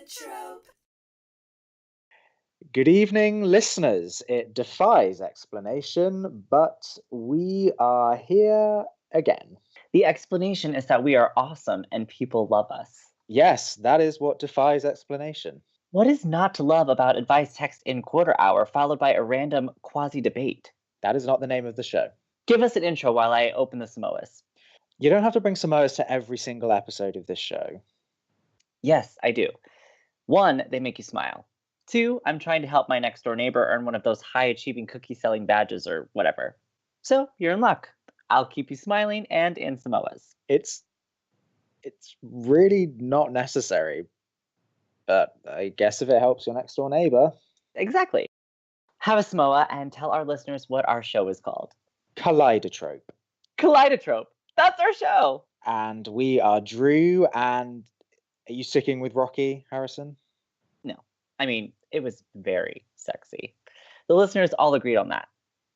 Kaleidotrope. Good evening, listeners. It defies explanation, but we are here again. The explanation is that we are awesome and people love us. Yes, that is what defies explanation. What is not to love about advice text in quarter hour followed by a random quasi-debate? That is not the name of the show. Give us an intro while I open the Samoas. You don't have to bring Samoas to every single episode of this show. Yes, I do. 1, they make you smile. 2, I'm trying to help my next door neighbor earn one of those high-achieving cookie-selling badges or whatever. So, you're in luck. I'll keep you smiling and in Samoas. It's really not necessary, but I guess if it helps your next door neighbor. Exactly. Have a Samoa and tell our listeners what our show is called. Kaleidotrope. Kaleidotrope. That's our show. And we are Drew and... Are you sticking with Rocky, Harrison? No. I mean, it was very sexy. The listeners all agreed on that.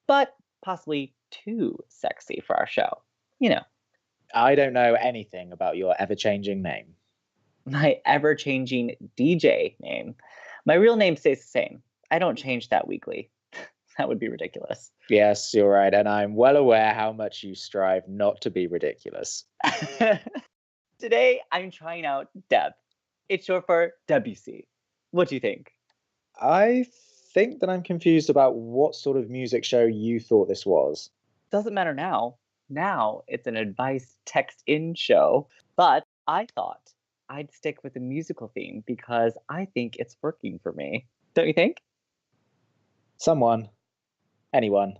But possibly too sexy for our show. You know. I don't know anything about your ever-changing name. My ever-changing DJ name. My real name stays the same. I don't change that weekly. That would be ridiculous. Yes, you're right, and I'm well aware how much you strive not to be ridiculous. Today, I'm trying out Deb. It's short for WC. What do you think? I think that I'm confused about what sort of music show you thought this was. Doesn't matter now. Now, it's an advice text-in show. But I thought I'd stick with the musical theme because I think it's working for me. Don't you think? Someone, anyone,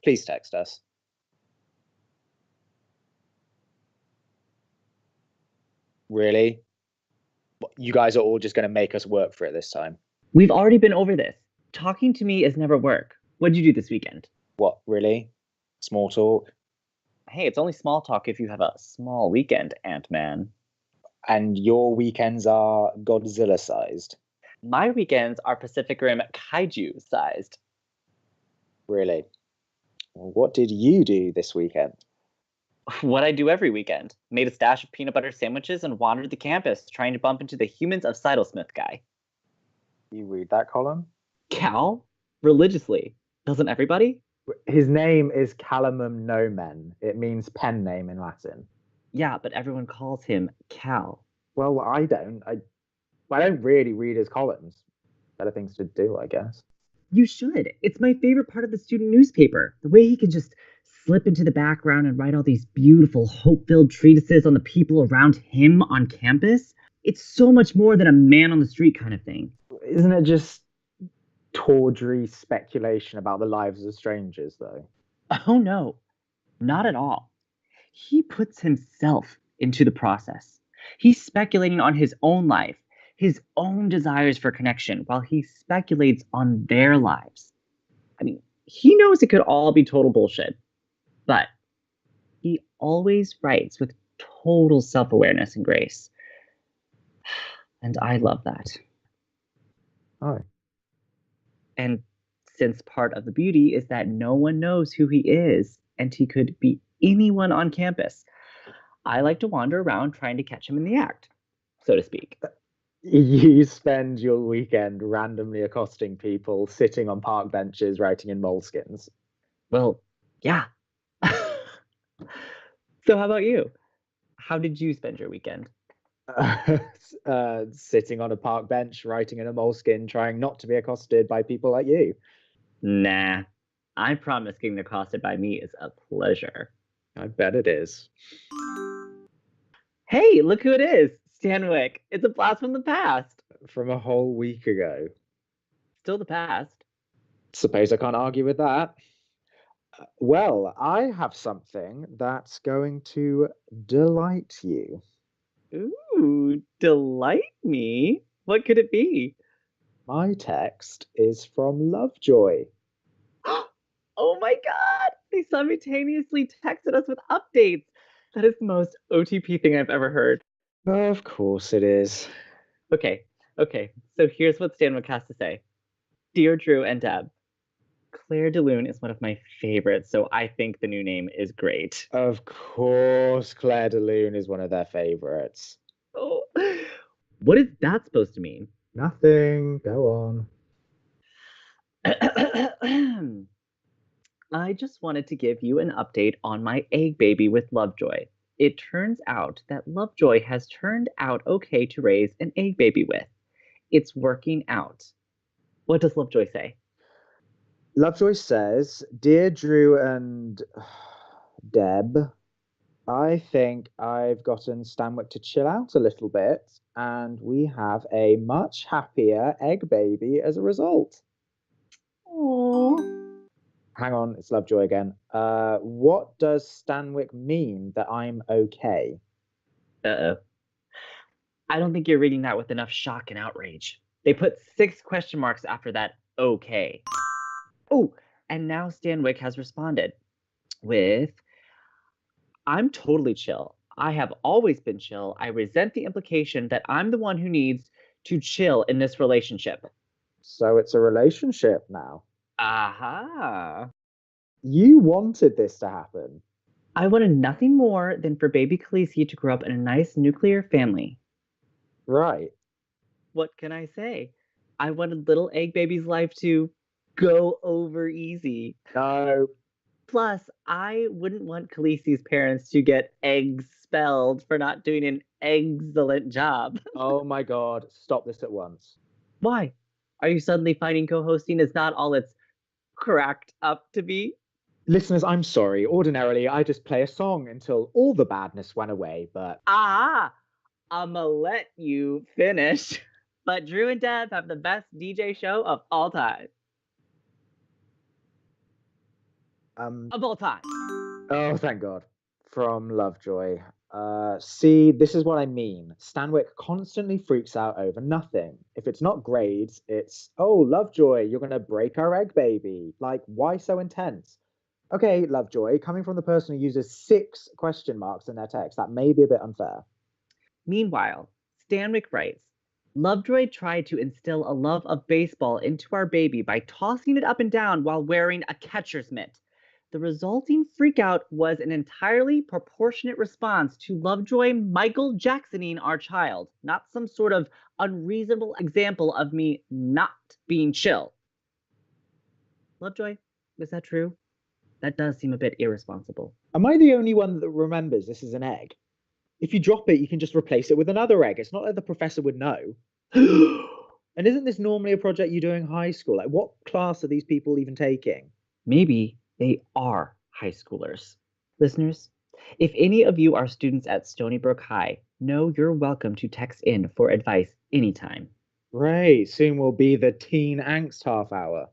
please text us. Really? You guys are all just going to make us work for it this time? We've already been over this. Talking to me is never work. What'd you do this weekend? What, really? Small talk? Hey, it's only small talk if you have a small weekend, Ant-Man. And your weekends are Godzilla-sized? My weekends are Pacific Rim kaiju-sized. Really? Well, what did you do this weekend? What I do every weekend. Made a stash of peanut butter sandwiches and wandered the campus, trying to bump into the Humans of Sidlesmith guy. You read that column? Cal? Religiously. Doesn't everybody? His name is Calamum Nomen. It means pen name in Latin. Yeah, but everyone calls him Cal. Well, I don't. I don't really read his columns. Better things to do, I guess. You should. It's my favorite part of the student newspaper. The way he can just slip into the background and write all these beautiful, hope-filled treatises on the people around him on campus. It's so much more than a man on the street kind of thing. Isn't it just tawdry speculation about the lives of strangers, though? Oh, no. Not at all. He puts himself into the process. He's speculating on his own life, his own desires for connection, while he speculates on their lives. I mean, he knows it could all be total bullshit, but he always writes with total self-awareness and grace. And I love that. Oh. And since part of the beauty is that no one knows who he is, and he could be anyone on campus, I like to wander around trying to catch him in the act, so to speak. You spend your weekend randomly accosting people, sitting on park benches, writing in moleskins. Well, yeah. So how about you? How did you spend your weekend? Sitting on a park bench, writing in a moleskin, trying not to be accosted by people like you. Nah, I promise getting accosted by me is a pleasure. I bet it is. Hey, look who it is! Stanwyck. It's a blast from the past. From a whole week ago. Still the past. Suppose I can't argue with that. Well, I have something that's going to delight you. Ooh, delight me? What could it be? My text is from Lovejoy. Oh my god! They simultaneously texted us with updates. That is the most OTP thing I've ever heard. Of course it is. Okay. So here's what Stanwyck has to say. Dear Drew and Deb, Claire de Lune is one of my favorites, so I think the new name is great. Of course, Claire de Lune is one of their favorites. Oh. What is that supposed to mean? Nothing. Go on. I just wanted to give you an update on my egg baby with Lovejoy. It turns out that Lovejoy has turned out okay to raise an egg baby with. It's working out. What does Lovejoy say? Lovejoy says, "Dear Drew and Deb, I think I've gotten Stanwyck to chill out a little bit, and we have a much happier egg baby as a result." Oh. Hang on, it's Lovejoy again. What does Stanwyck mean that I'm okay? Uh-oh. I don't think you're reading that with enough shock and outrage. They put 6 question marks after that okay. Oh, and now Stanwyck has responded with, I'm totally chill. I have always been chill. I resent the implication that I'm the one who needs to chill in this relationship. So it's a relationship now. Aha. You wanted this to happen. I wanted nothing more than for baby Khaleesi to grow up in a nice nuclear family. Right. What can I say? I wanted little egg baby's life to go over easy. No. Plus, I wouldn't want Khaleesi's parents to get expelled for not doing an excellent job. Oh my God. Stop this at once. Why? Are you suddenly finding co-hosting is not all it's cracked up to be? Listeners, I'm sorry. Ordinarily, I just play a song until all the badness went away, but I'ma let you finish. But Drew and Deb have the best DJ show of all time. Of all time. Oh, thank God. From Lovejoy. See, this is what I mean. Stanwyck constantly freaks out over nothing. If it's not grades, it's, oh, Lovejoy, you're going to break our egg baby. Like, why so intense? Okay, Lovejoy, coming from the person who uses 6 question marks in their text, that may be a bit unfair. Meanwhile, Stanwyck writes, Lovejoy tried to instill a love of baseball into our baby by tossing it up and down while wearing a catcher's mitt. The resulting freakout was an entirely proportionate response to Lovejoy Michael Jacksoning our child, not some sort of unreasonable example of me not being chill. Lovejoy, is that true? That does seem a bit irresponsible. Am I the only one that remembers this is an egg? If you drop it, you can just replace it with another egg. It's not like the professor would know. And isn't this normally a project you do in high school? Like, what class are these people even taking? Maybe they are high schoolers. Listeners, if any of you are students at Stony Brook High, know you're welcome to text in for advice anytime. Great, soon will be the teen angst half hour.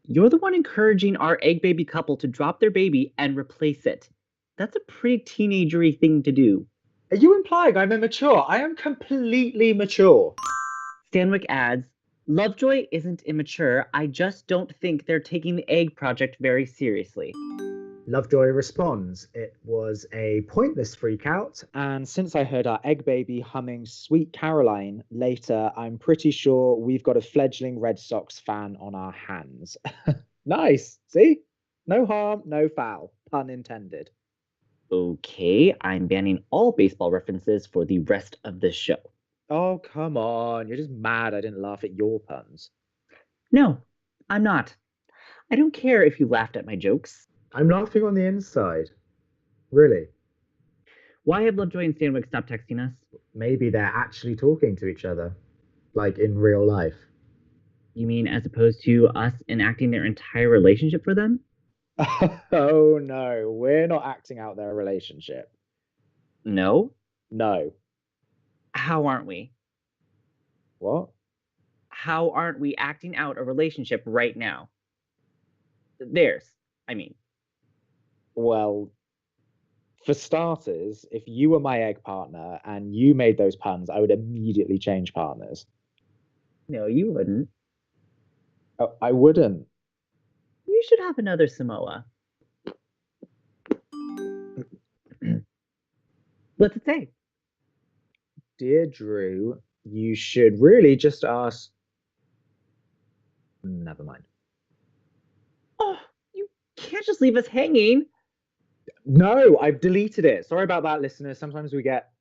You're the one encouraging our egg baby couple to drop their baby and replace it. That's a pretty teenagery thing to do. Are you implying I'm immature? I am completely mature. Stanwyck adds, Lovejoy isn't immature, I just don't think they're taking the egg project very seriously. Lovejoy responds, it was a pointless freakout, and since I heard our egg baby humming Sweet Caroline later, I'm pretty sure we've got a fledgling Red Sox fan on our hands. Nice, see? No harm, no foul, pun intended. Okay, I'm banning all baseball references for the rest of this show. Oh, come on, you're just mad I didn't laugh at your puns. No, I'm not. I don't care if you laughed at my jokes. I'm laughing on the inside. Really? Why have Lovejoy and Stanwyck stopped texting us? Maybe they're actually talking to each other, like in real life. You mean as opposed to us enacting their entire relationship for them? Oh no, we're not acting out their relationship. No? No. How aren't we? What? How aren't we acting out a relationship right now? Theirs, I mean. Well, for starters, if you were my egg partner and you made those puns, I would immediately change partners. No, you wouldn't. Oh, I wouldn't. You should have another Samoa. What's it say? Dear Drew, you should really just ask. Never mind. Oh, you can't just leave us hanging. No, I've deleted it. Sorry about that, listeners. Sometimes we get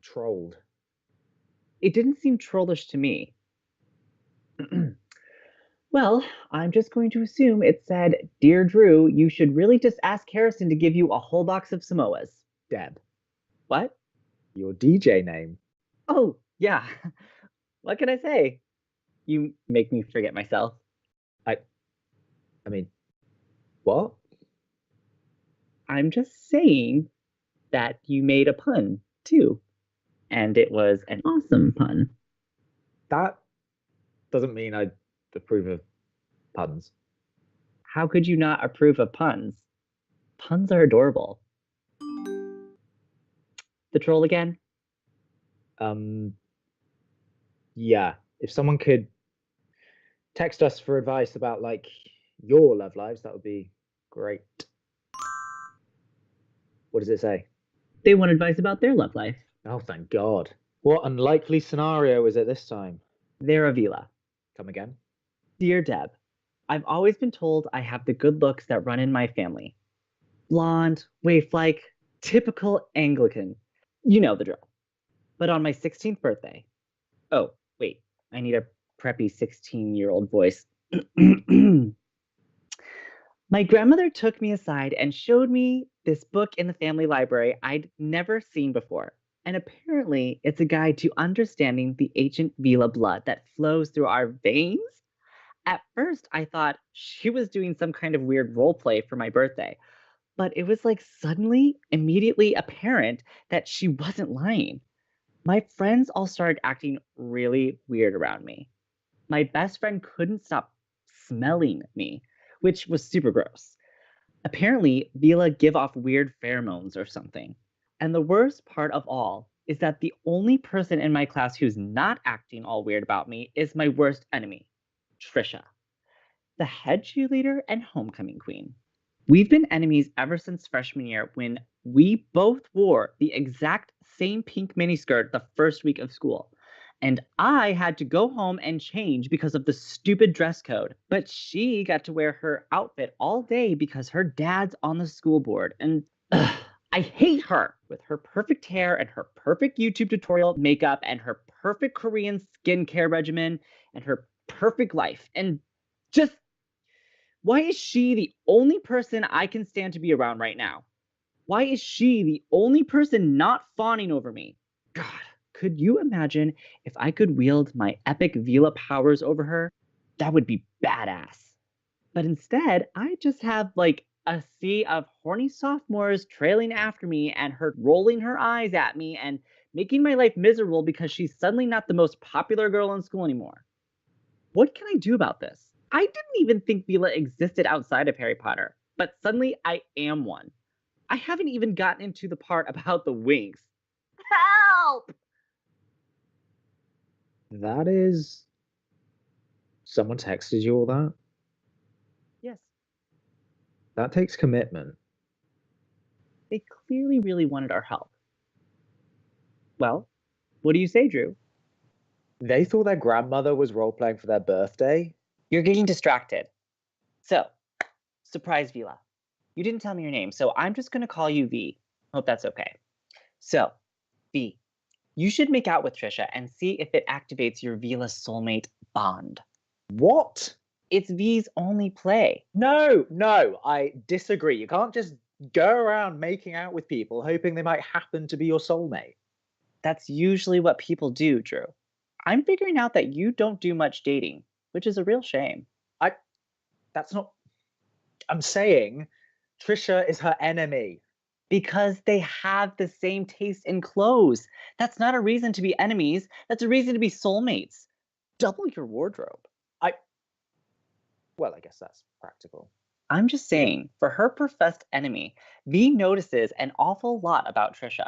trolled. It didn't seem trollish to me. Well, I'm just going to assume it said, Dear Drew, you should really just ask Harrison to give you a whole box of Samoas. Deb, What? your DJ name. Oh, yeah. What can I say? You make me forget myself. I mean, what? I'm just saying that you made a pun, too. And it was an awesome pun. That doesn't mean I approve of puns. How could you not approve of puns? Puns are adorable. The troll again? Yeah. If someone could text us for advice about like your love lives, that would be great. What does it say? They want advice about their love life. Oh, thank God. What unlikely scenario is it this time? They're a Vila. Come again? Dear Deb, I've always been told I have the good looks that run in my family. Blonde, waif-like, typical Anglican. You know the drill. But on my 16th birthday... Oh, wait. I need a preppy 16-year-old voice. My grandmother took me aside and showed me this book in the family library I'd never seen before. And apparently, it's a guide to understanding the ancient Vila blood that flows through our veins. At first, I thought she was doing some kind of weird role play for my birthday, but it was like suddenly, immediately apparent that she wasn't lying. My friends all started acting really weird around me. My best friend couldn't stop smelling me, which was super gross. Apparently, Vila give off weird pheromones or something. And the worst part of all is that the only person in my class who's not acting all weird about me is my worst enemy, Trisha, the head cheerleader and homecoming queen. We've been enemies ever since freshman year when we both wore the exact same pink miniskirt the first week of school. And I had to go home and change because of the stupid dress code. But she got to wear her outfit all day because her dad's on the school board. And I hate her with her perfect hair and her perfect YouTube tutorial makeup and her perfect Korean skincare regimen and her perfect life. And just, why is she the only person I can stand to be around right now? Why is she the only person not fawning over me? God, could you imagine if I could wield my epic Vila powers over her? That would be badass. But instead, I just have like a sea of horny sophomores trailing after me and her rolling her eyes at me and making my life miserable because she's suddenly not the most popular girl in school anymore. What can I do about this? I didn't even think Vila existed outside of Harry Potter, but suddenly I am one. I haven't even gotten into the part about the wings. Help! That is. Someone texted you all that? Yes, That takes commitment. they clearly really wanted our help. Well, what do you say, Drew? They thought their grandmother was role playing for their birthday? You're getting distracted. So, surprise Vila. You didn't tell me your name, so I'm just going to call you V. Hope that's okay. So, V, you should make out with Trisha and see if it activates your Vila soulmate bond. What? It's V's only play. No, I disagree. You can't just go around making out with people hoping they might happen to be your soulmate. That's usually what people do, Drew. I'm figuring out that you don't do much dating, which is a real shame. That's not. I'm saying Trisha is her enemy. Because they have the same taste in clothes. That's not a reason to be enemies. That's a reason to be soulmates. Double your wardrobe. Well, I guess that's practical. I'm just saying, for her professed enemy, V notices an awful lot about Trisha.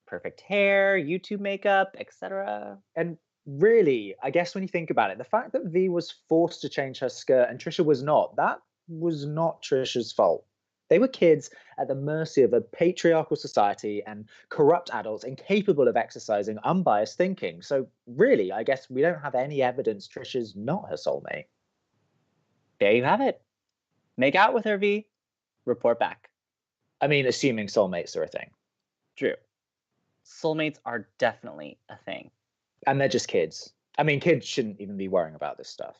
Perfect hair, YouTube makeup, etc. And really, I guess when you think about it, the fact that V was forced to change her skirt and Trisha was not, that was not Trisha's fault. They were kids at the mercy of a patriarchal society and corrupt adults incapable of exercising unbiased thinking. So really, I guess we don't have any evidence Trisha's not her soulmate. There you have it. Make out with her, V. Report back. I mean, assuming soulmates are a thing. Drew, soulmates are definitely a thing. And they're just kids. I mean, kids shouldn't even be worrying about this stuff.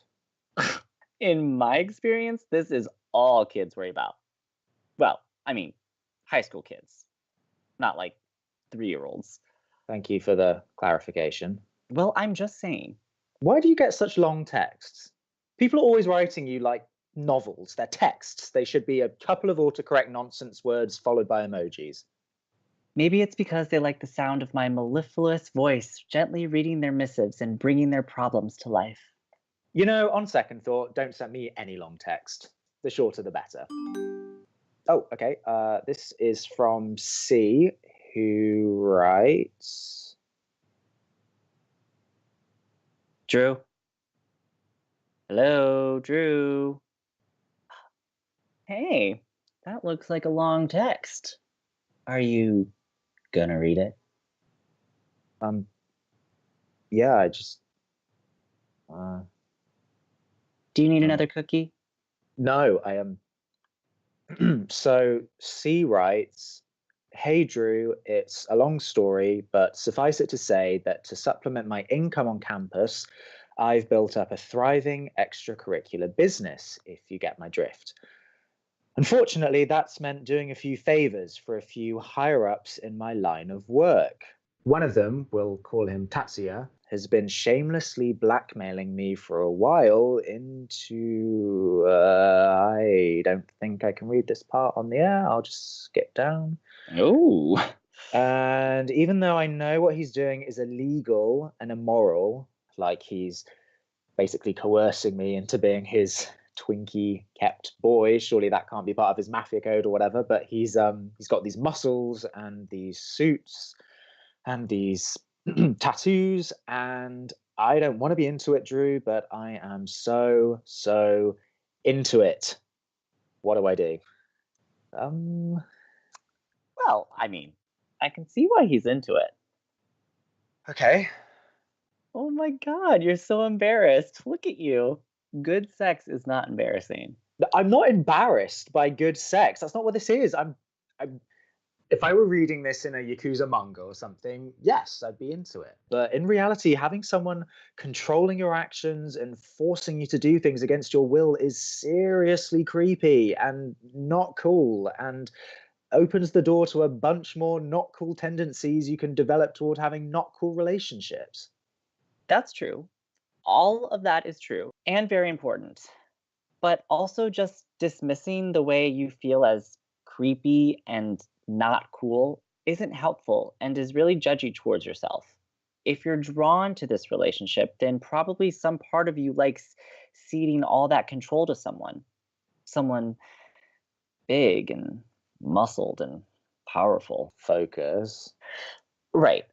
In my experience, this is all kids worry about. Well, I mean, high school kids, not like 3-year-olds. Thank you for the clarification. Well, I'm just saying. Why do you get such long texts? People are always writing you like novels. They're texts. They should be a couple of autocorrect nonsense words followed by emojis. Maybe it's because they like the sound of my mellifluous voice gently reading their missives and bringing their problems to life. You know, on second thought, don't send me any long text. The shorter, the better. Oh, okay. This is from C, who writes... Drew? Hello, Drew? Hey, that looks like a long text. Are you gonna read it? Yeah, I just... Do you need another cookie? No, I am... So, C writes, "Hey Drew, it's a long story, but suffice it to say that to supplement my income on campus, I've built up a thriving extracurricular business, if you get my drift. Unfortunately, that's meant doing a few favors for a few higher-ups in my line of work. One of them, we'll call him Tatsuya, has been shamelessly blackmailing me for a while into... I don't think I can read this part on the air. I'll just skip down. Oh. And even though I know what he's doing is illegal and immoral, like he's basically coercing me into being his Twinkie kept boy, surely that can't be part of his mafia code or whatever, but he's got these muscles and these suits and these tattoos, and I don't want to be into it, Drew, but I am so into it. What do I do? Well, I mean, I can see why he's into it. Okay. Oh my god, you're so embarrassed. Look at you. Good sex is not embarrassing. I'm not embarrassed by good sex. That's not what this is. I'm if I were reading this in a Yakuza manga or something, yes, I'd be into it. But in reality, having someone controlling your actions and forcing you to do things against your will is seriously creepy and not cool, and opens the door to a bunch more not cool tendencies you can develop toward having not cool relationships. That's true. All of that is true and very important. But also just dismissing the way you feel as creepy and not cool isn't helpful and is really judgy towards yourself. If you're drawn to this relationship, then probably some part of you likes ceding all that control to someone big and muscled and powerful. Focus. Right.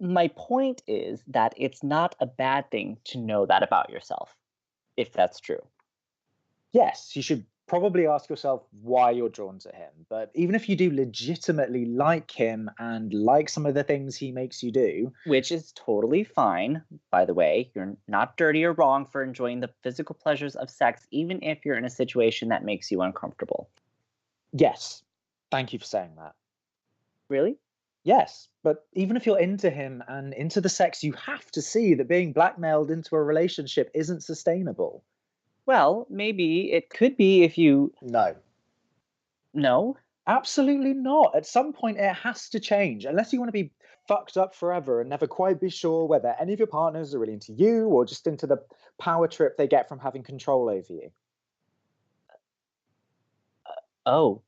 My point is that it's not a bad thing to know that about yourself, if that's true. Yes, you should probably ask yourself why you're drawn to him. But even if you do legitimately like him and like some of the things he makes you do, which is totally fine, by the way, you're not dirty or wrong for enjoying the physical pleasures of sex, even if you're in a situation that makes you uncomfortable. yes, thank you for saying that. Really? Yes, but even if you're into him and into the sex, you have to see that being blackmailed into a relationship isn't sustainable. Well, maybe it could be if you... No. No? Absolutely not. At some point, it has to change. Unless you want to be fucked up forever and never quite be sure whether any of your partners are really into you or just into the power trip they get from having control over you. Oh.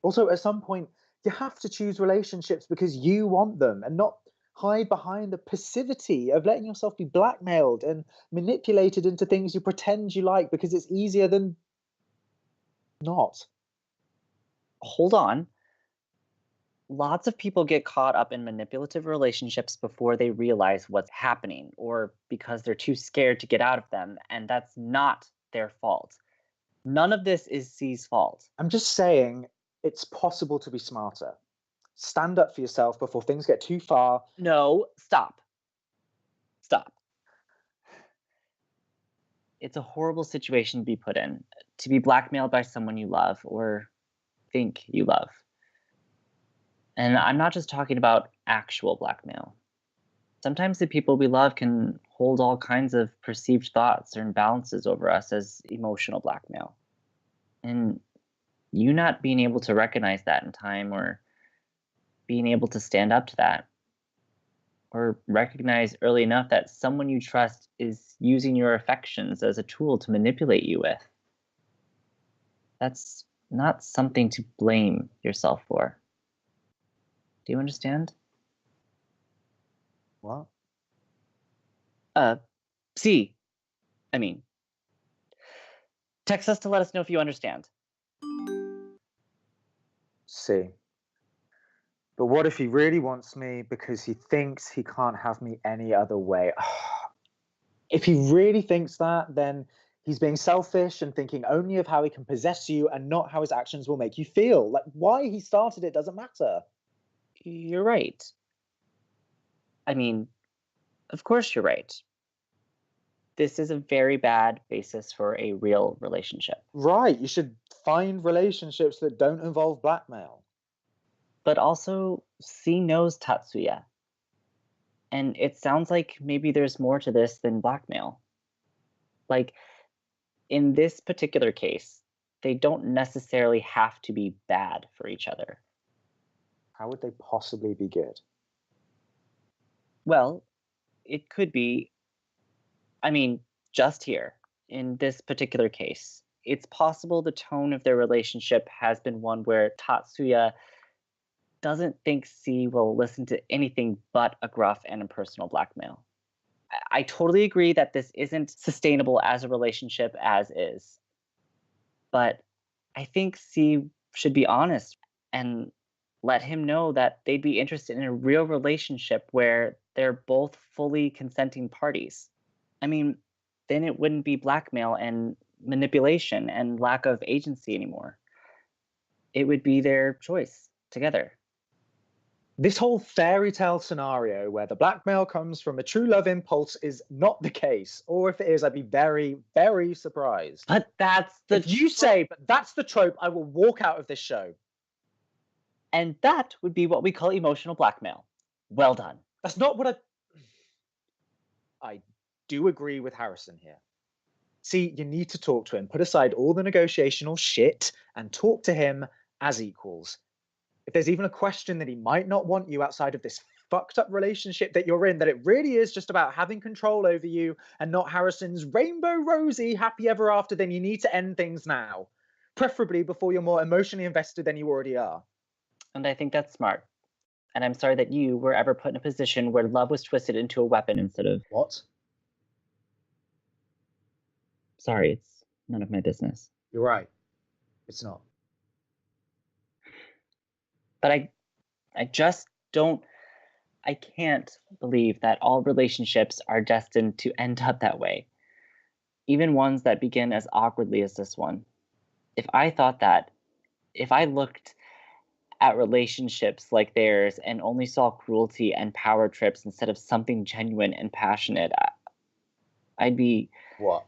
Also, at some point, you have to choose relationships because you want them and not hide behind the passivity of letting yourself be blackmailed and manipulated into things you pretend you like because it's easier than not. Hold on. Lots of people get caught up in manipulative relationships before they realize what's happening or because they're too scared to get out of them, and that's not their fault. None of this is C's fault. I'm just saying it's possible to be smarter. Stand up for yourself before things get too far. No, stop. Stop. It's a horrible situation to be put in, to be blackmailed by someone you love or think you love. And I'm not just talking about actual blackmail. Sometimes the people we love can hold all kinds of perceived thoughts or imbalances over us as emotional blackmail. And you not being able to recognize that in time, or being able to stand up to that, or recognize early enough that someone you trust is using your affections as a tool to manipulate you with, that's not something to blame yourself for. Do you understand? What? C. Text us to let us know if you understand. See. But what if he really wants me because he thinks he can't have me any other way? If he really thinks that, then he's being selfish and thinking only of how he can possess you and not how his actions will make you feel. Like, why he started it doesn't matter. You're right. Of course you're right. This is a very bad basis for a real relationship. Right, you should find relationships that don't involve blackmail. But also, C knows Tatsuya. And it sounds like maybe there's more to this than blackmail. Like, in this particular case, they don't necessarily have to be bad for each other. How would they possibly be good? Well, it could be, just here, in this particular case, it's possible the tone of their relationship has been one where Tatsuya doesn't think C will listen to anything but a gruff and impersonal blackmail. I totally agree that this isn't sustainable as a relationship as is. But I think C should be honest and let him know that they'd be interested in a real relationship where they're both fully consenting parties. Then it wouldn't be blackmail and manipulation and lack of agency anymore. It would be their choice together. This whole fairy tale scenario where the blackmail comes from a true love impulse is not the case. Or if it is, I'd be very, very surprised. But that's the If you say, but that's the trope, I will walk out of this show. And that would be what we call emotional blackmail. Well done. That's not what I do agree with Harrison here. See, you need to talk to him. Put aside all the negotiational shit and talk to him as equals. If there's even a question that he might not want you outside of this fucked up relationship that you're in, that it really is just about having control over you and not Harrison's rainbow rosy happy ever after, then you need to end things now. Preferably before you're more emotionally invested than you already are. And I think that's smart. And I'm sorry that you were ever put in a position where love was twisted into a weapon instead of... What? Sorry, it's none of my business. You're right. It's not. But I just don't... I can't believe that all relationships are destined to end up that way. Even ones that begin as awkwardly as this one. If I thought that, if I looked at relationships like theirs and only saw cruelty and power trips instead of something genuine and passionate, I'd be... What?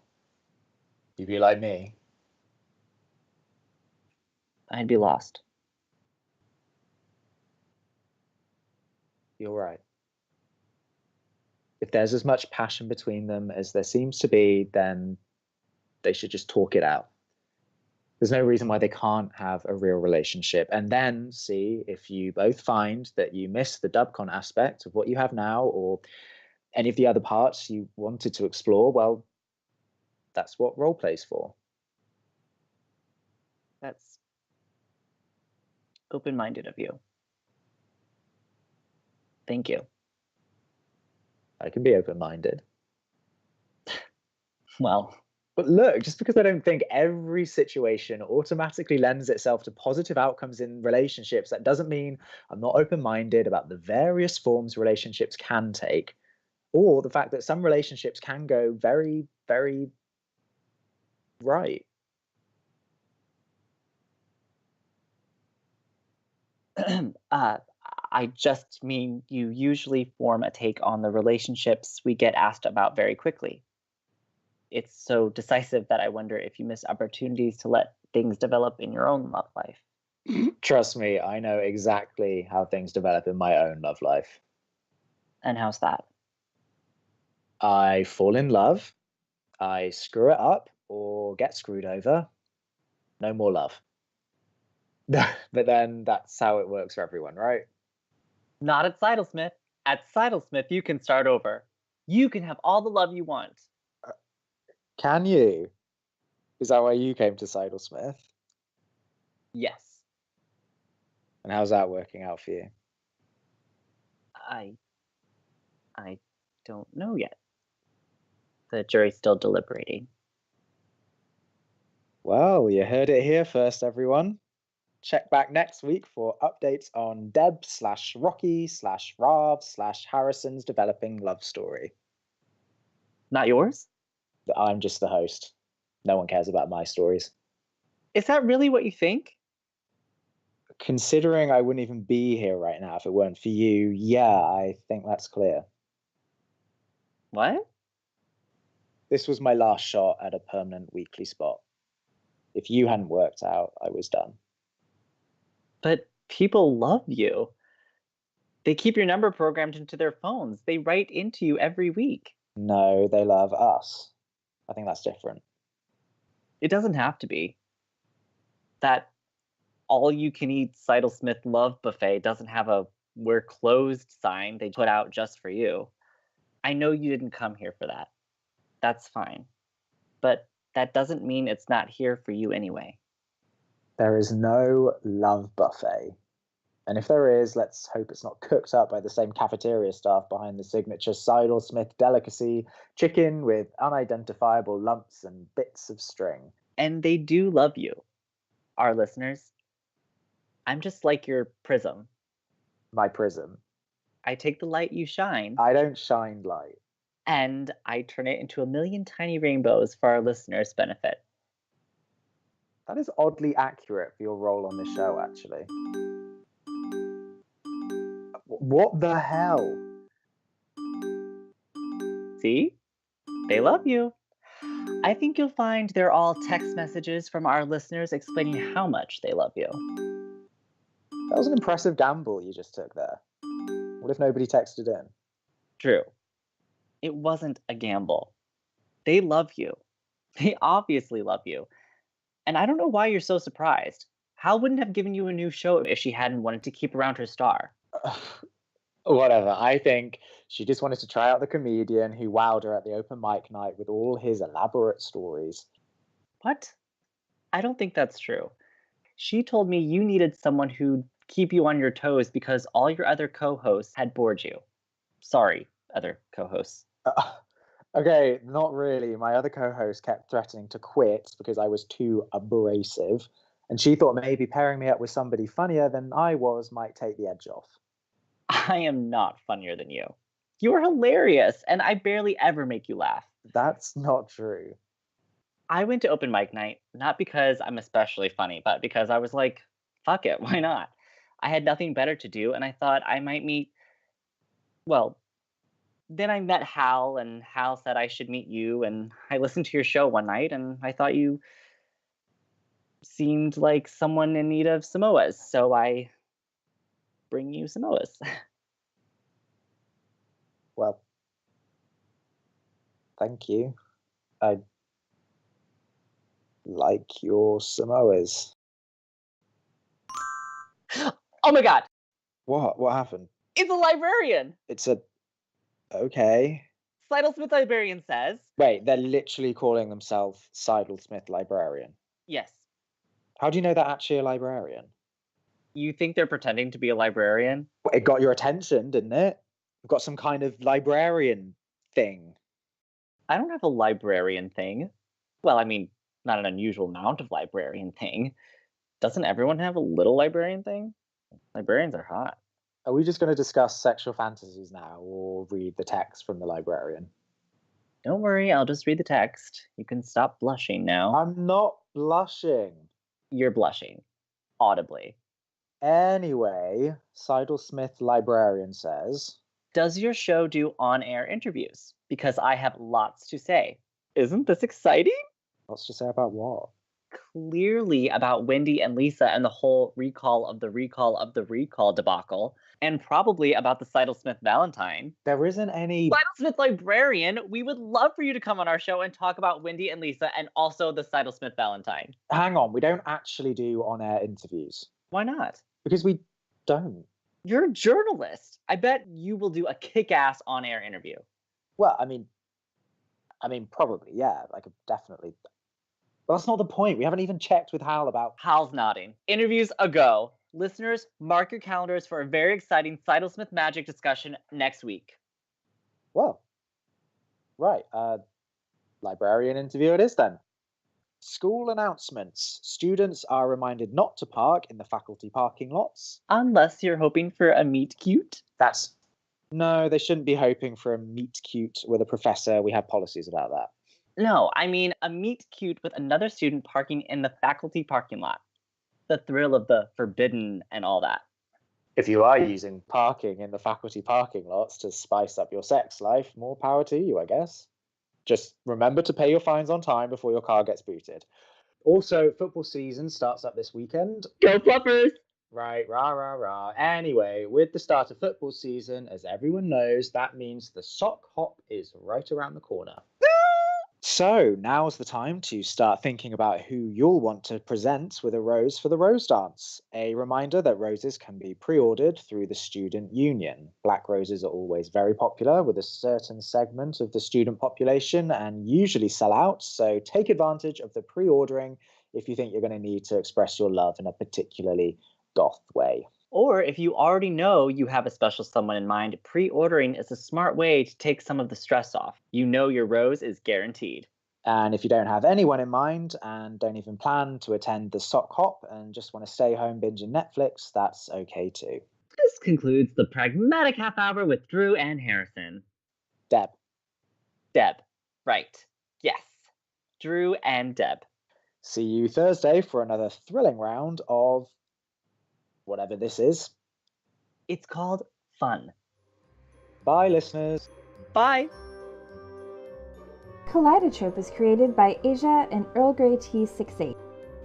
You'd be like me? I'd be lost. You're right. If there's as much passion between them as there seems to be, then they should just talk it out. There's no reason why they can't have a real relationship. And then see if you both find that you miss the dubcon aspect of what you have now, or any of the other parts you wanted to explore. Well, that's what roleplay's for. That's open-minded of you. Thank you. I can be open-minded. Well... But look, just because I don't think every situation automatically lends itself to positive outcomes in relationships, that doesn't mean I'm not open-minded about the various forms relationships can take, or the fact that some relationships can go very, very right. I just mean you usually form a take on the relationships we get asked about very quickly. It's so decisive that I wonder if you miss opportunities to let things develop in your own love life. Trust me, I know exactly how things develop in my own love life. And how's that? I fall in love, I screw it up, or get screwed over. No more love. But then that's how it works for everyone, right? Not at Sidlesmith. At Sidlesmith, you can start over. You can have all the love you want. Can you? Is that why you came to Sidlesmith? Yes. And how's that working out for you? I don't know yet. The jury's still deliberating. Well, you heard it here first, everyone. Check back next week for updates on Deb/Rocky/Rav/Harrison's developing love story. Not yours? I'm just the host. No one cares about my stories. Is that really what you think? Considering I wouldn't even be here right now if it weren't for you, yeah, I think that's clear. What? This was my last shot at a permanent weekly spot. If you hadn't worked out, I was done. But people love you. They keep your number programmed into their phones. They write into you every week. No, they love us. I think that's different. It doesn't have to be. That all-you-can-eat Sidlesmith love buffet doesn't have a "we're closed" sign they put out just for you. I know you didn't come here for that. That's fine. But that doesn't mean it's not here for you anyway. There is no love buffet. And if there is, let's hope it's not cooked up by the same cafeteria staff behind the signature Sidlesmith delicacy, chicken with unidentifiable lumps and bits of string. And they do love you, our listeners. I'm just like your prism. My prism. I take the light you shine. I don't shine light. And I turn it into a million tiny rainbows for our listeners' benefit. That is oddly accurate for your role on this show, actually. What the hell? See? They love you. I think you'll find they're all text messages from our listeners explaining how much they love you. That was an impressive gamble you just took there. What if nobody texted in? Drew, it wasn't a gamble. They love you. They obviously love you. And I don't know why you're so surprised. Hal wouldn't have given you a new show if she hadn't wanted to keep around her star. Whatever. I think she just wanted to try out the comedian who wowed her at the open mic night with all his elaborate stories. What? I don't think that's true. She told me you needed someone who'd keep you on your toes because all your other co-hosts had bored you. Sorry, other co-hosts. Okay, not really. My other co-host kept threatening to quit because I was too abrasive, and she thought maybe pairing me up with somebody funnier than I was might take the edge off. I am not funnier than you. You are hilarious, and I barely ever make you laugh. That's not true. I went to open mic night, not because I'm especially funny, but because I was like, fuck it, why not? I had nothing better to do, and I thought I might meet... Well, then I met Hal, and Hal said I should meet you, and I listened to your show one night, and I thought you seemed like someone in need of Samoas, so I bring you Samoas. Well, thank you. I like your Samoas. Oh my god! What? What happened? It's a librarian! It's a... Okay. Sidlesmith Librarian says... Wait, they're literally calling themselves Sidlesmith Librarian. Yes. How do you know they're actually a librarian? You think they're pretending to be a librarian? It got your attention, didn't it? We've got some kind of librarian thing. I don't have a librarian thing. Well, I mean, not an unusual amount of librarian thing. Doesn't everyone have a little librarian thing? Librarians are hot. Are we just going to discuss sexual fantasies now, or read the text from the librarian? Don't worry, I'll just read the text. You can stop blushing now. I'm not blushing. You're blushing. Audibly. Anyway, Sidlesmith Librarian says... Does your show do on-air interviews? Because I have lots to say. Isn't this exciting? Lots to say about what? Clearly about Wendy and Lisa and the whole recall of the recall of the recall debacle. And probably about the Sidlesmith Valentine. There isn't any... Sidlesmith Librarian, we would love for you to come on our show and talk about Wendy and Lisa and also the Sidlesmith Valentine. Hang on, we don't actually do on-air interviews. Why not? Because we don't. You're a journalist. I bet you will do a kick-ass on-air interview. Well, I mean, probably, yeah. I could definitely... But that's not the point. We haven't even checked with Hal about... Hal's nodding. Interviews a go. Listeners, mark your calendars for a very exciting Sidlesmith magic discussion next week. Well, right. Librarian interview it is then. School announcements. Students are reminded not to park in the faculty parking lots. Unless you're hoping for a meet cute. No, they shouldn't be hoping for a meet cute with a professor. We have policies about that. No, I mean a meet cute with another student parking in the faculty parking lot. The thrill of the forbidden and all that. If you are using parking in the faculty parking lots to spice up your sex life, more power to you, I guess. Just remember to pay your fines on time before your car gets booted. Also, football season starts up this weekend. Go Fluffers! Right, rah, rah, rah. Anyway, with the start of football season, as everyone knows, that means the sock hop is right around the corner. So now's the time to start thinking about who you'll want to present with a rose for the rose dance. A reminder that roses can be pre-ordered through the student union. Black roses are always very popular with a certain segment of the student population and usually sell out, so take advantage of the pre-ordering if you think you're going to need to express your love in a particularly goth way. Or if you already know you have a special someone in mind, pre-ordering is a smart way to take some of the stress off. You know your rose is guaranteed. And if you don't have anyone in mind and don't even plan to attend the sock hop and just want to stay home binging Netflix, that's okay too. This concludes the Pragmatic Half Hour with Drew and Harrison. Deb. Right. Yes. Drew and Deb. See you Thursday for another thrilling round of whatever this is. It's called fun. Bye, listeners. Bye. Kaleidotrope is created by Aja and EarlGreyTea68.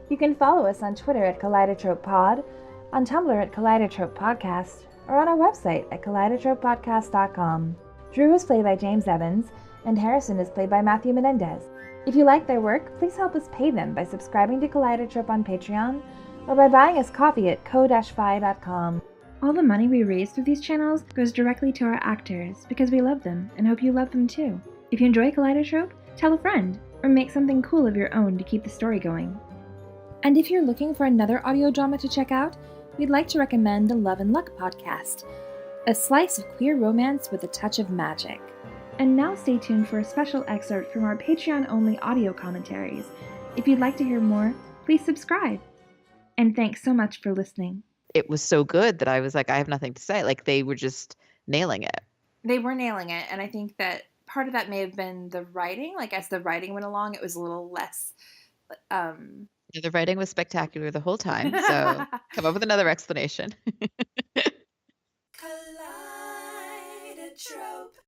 You can follow us on Twitter at Kaleidotrope Pod, on Tumblr at Kaleidotrope Podcast, or on our website at KaleidotropePodcast.com. Drew is played by James Evans, and Harrison is played by Matthew Menendez. If you like their work, please help us pay them by subscribing to Kaleidotrope on Patreon, or by buying us coffee at ko-fi.com. All the money we raise through these channels goes directly to our actors because we love them and hope you love them too. If you enjoy Kaleidotrope, tell a friend, or make something cool of your own to keep the story going. And if you're looking for another audio drama to check out, we'd like to recommend the Love and Luck podcast, a slice of queer romance with a touch of magic. And now stay tuned for a special excerpt from our Patreon-only audio commentaries. If you'd like to hear more, please subscribe. And thanks so much for listening. It was so good that I was like, I have nothing to say. Like, they were just nailing it. They were nailing it, and I think that part of that may have been the writing. Like, as the writing went along, it was a little less... The writing was spectacular the whole time, so come up with another explanation. Kaleidotrope.